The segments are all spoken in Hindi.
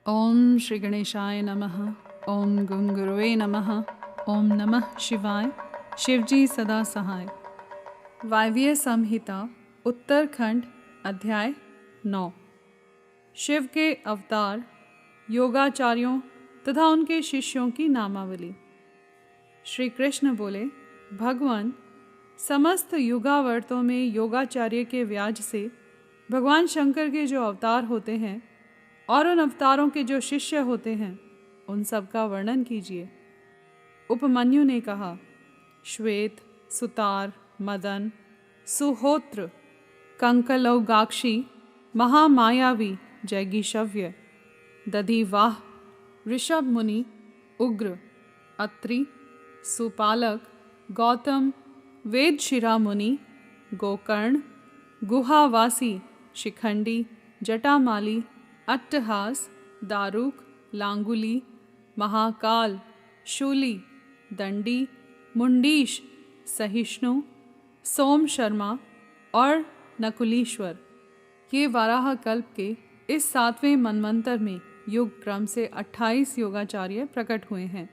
ओम श्री गणेशाय नमः। ओम गं गुरुवे नमः। ओम नमः शिवाय। शिवजी सदा सहाय। वायव्य संहिता उत्तरखंड अध्याय 9। शिव के अवतार, योगाचार्यों तथा उनके शिष्यों की नामावली। श्री कृष्ण बोले, भगवान, समस्त युगावर्तों में योगाचार्य के व्याज से भगवान शंकर के जो अवतार होते हैं और उन अवतारों के जो शिष्य होते हैं, उन सब का वर्णन कीजिए। उपमन्यु ने कहा, श्वेत, सुतार, मदन, सुहोत्र, कंकलौगाक्षी, महामायावी, जैगीशव्य, दधिवाह, ऋषभ मुनि, उग्र, अत्रि, सुपालक, गौतम, वेदशिरा मुनि, गोकर्ण, गुहावासी, शिखंडी, जटामाली, अट्टहास, दारुक, लांगुली, महाकाल, शूली, दंडी, मुंडीश, सहिष्णु, सोम शर्मा और नकुलीश्वर, ये वाराह कल्प के इस 7वें मनवंतर में युग क्रम से 28 योगाचार्य प्रकट हुए हैं।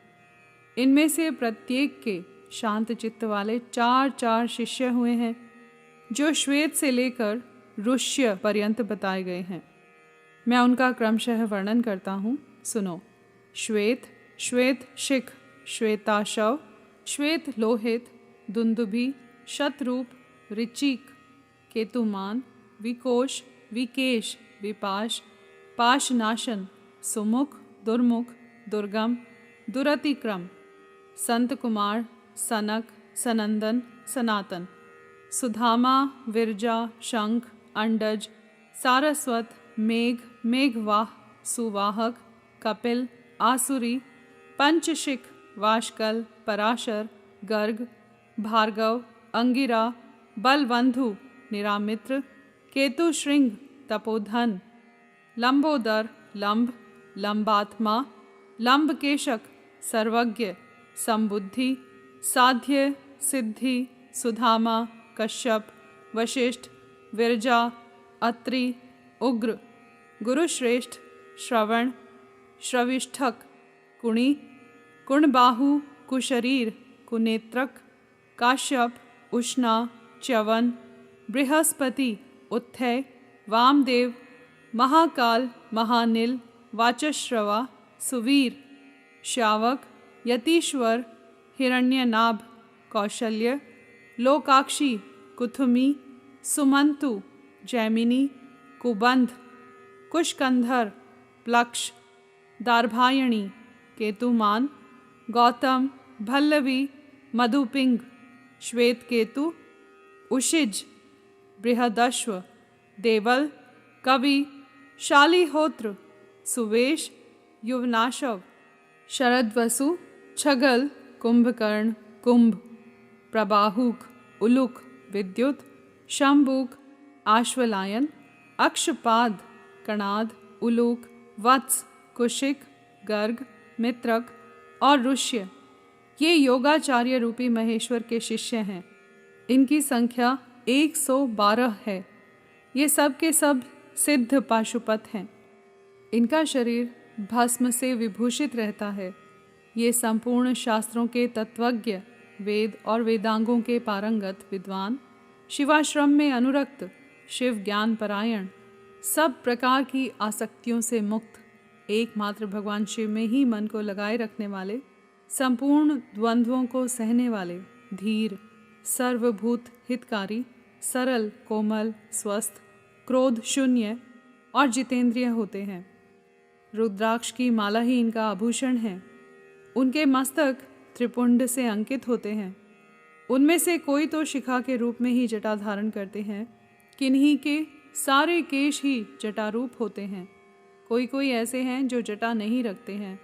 इनमें से प्रत्येक के शांत चित्त वाले 4 शिष्य हुए हैं, जो श्वेत से लेकर ऋष्य पर्यंत बताए गए हैं। मैं उनका क्रमशः वर्णन करता हूँ, सुनो। श्वेत, श्वेत शिख, श्वेताशव, श्वेत लोहित, दुंदुभि, शतरूप, ऋचिक, केतुमान, विकोश, विकेश, विपाश, पाशनाशन, सुमुख, दुर्मुख, दुर्गम, दुरतिक्रम, संत कुमार, सनक, सनंदन, सनातन, सुधामा, विरजा, शंख, अंडज, सारस्वत, मेघ, मेघवाह, सुवाहक, कपिल, आसुरी, पंचशिख, वाशकल, पराशर, गर्ग, भार्गव, अंगिरा, बलवंधु, निरामित्र, केतुश्रृंग, तपोधन, लंबोदर, लंब, लंबात्मा, लंबकेशक, सर्वज्ञ, संबुद्धि, साध्य, सिद्धि, सुधामा, कश्यप, वशिष्ठ, विरजा, अत्रि, उग्र, गुरुश्रेष्ठ, श्रवण, श्रविष्ठक, कुणी, कुणबाहु, कुशरीर, कुनेत्रक, काश्यप, उष्णा, च्यवन, बृहस्पति, उत्थय, वामदेव, महाकाल, महानिल, वाचश्रवा, सुवीर, श्यावक, यतीश्वर, हिरण्यनाभ, कौशल्य, लोकाक्षी, कुथुमी, सुमंतु, जैमिनी, कुबंध, कुशकंधर, प्लक्ष, दार्भायणी, केतुमान, गौतम, भल्लवी, मधुपिंग, श्वेत केतु, उशिज, बृहदश्व, देवल, कवि, शालिहोत्र, सुवेश, युवनाशव, शरदवसु, छगल, कुंभकर्ण, कुंभ, प्रबाहुक, उलुक, विद्युत, शंबुक, आश्वलायन, अक्षपाद, कणाद, उलूक, वत्स, कुशिक, गर्ग, मित्रक और ऋष्य, ये योगाचार्य रूपी महेश्वर के शिष्य हैं। इनकी संख्या 112 है। ये सब के सब सिद्ध पाशुपत हैं। इनका शरीर भस्म से विभूषित रहता है। ये संपूर्ण शास्त्रों के तत्वज्ञ, वेद और वेदांगों के पारंगत विद्वान, शिवाश्रम में अनुरक्त, शिव ज्ञान परायण, सब प्रकार की आसक्तियों से मुक्त, एकमात्र भगवान शिव में ही मन को लगाए रखने वाले, संपूर्ण द्वंद्वों को सहने वाले, धीर, सर्वभूत हितकारी, सरल, कोमल, स्वस्थ, क्रोध शून्य और जितेंद्रिय होते हैं। रुद्राक्ष की माला ही इनका आभूषण है। उनके मस्तक त्रिपुंड से अंकित होते हैं। उनमें से कोई तो शिखा के रूप में ही जटा धारण करते हैं, किन्हीं के सारे केश ही जटारूप होते हैं। कोई कोई ऐसे हैं जो जटा नहीं रखते हैं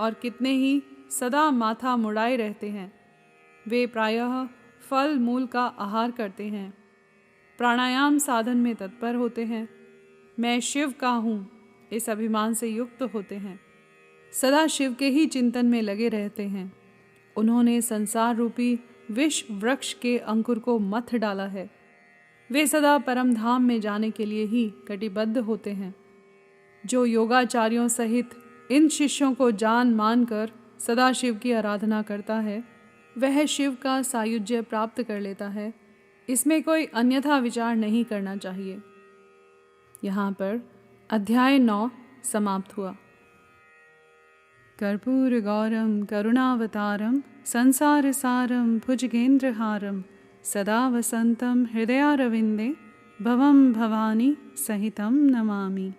और कितने ही सदा माथा मुड़ाए रहते हैं। वे प्रायः फल मूल का आहार करते हैं, प्राणायाम साधन में तत्पर होते हैं। मैं शिव का हूँ, इस अभिमान से युक्त होते हैं। सदा शिव के ही चिंतन में लगे रहते हैं। उन्होंने संसार रूपी विष वृक्ष के अंकुर को मथ डाला है। वे सदा परम धाम में जाने के लिए ही कटिबद्ध होते हैं। जो योगाचार्यों सहित इन शिष्यों को जान मानकर सदा शिव की आराधना करता है वह शिव का सायुज्य प्राप्त कर लेता है। इसमें कोई अन्यथा विचार नहीं करना चाहिए। यहाँ पर अध्याय 9 समाप्त हुआ। कर्पूर गौरम करुणावतारम संसार सारम भुजगेंद्रहारम सदा वसंतम हृदयारविंदे भवम भवानी सहितम नमामि।